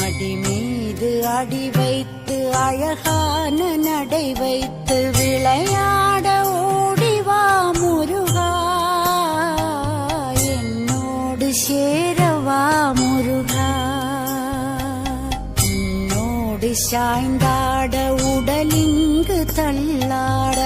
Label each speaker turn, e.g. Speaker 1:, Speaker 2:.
Speaker 1: அடி மீது அடி வைத்து அழகான நடை வைத்து விளையாட ஓடிவா முருகா, என்னோடு சேரவா முருகா. உன்னோடு சாய்ந்தாட உடலிங்கு தள்ளாட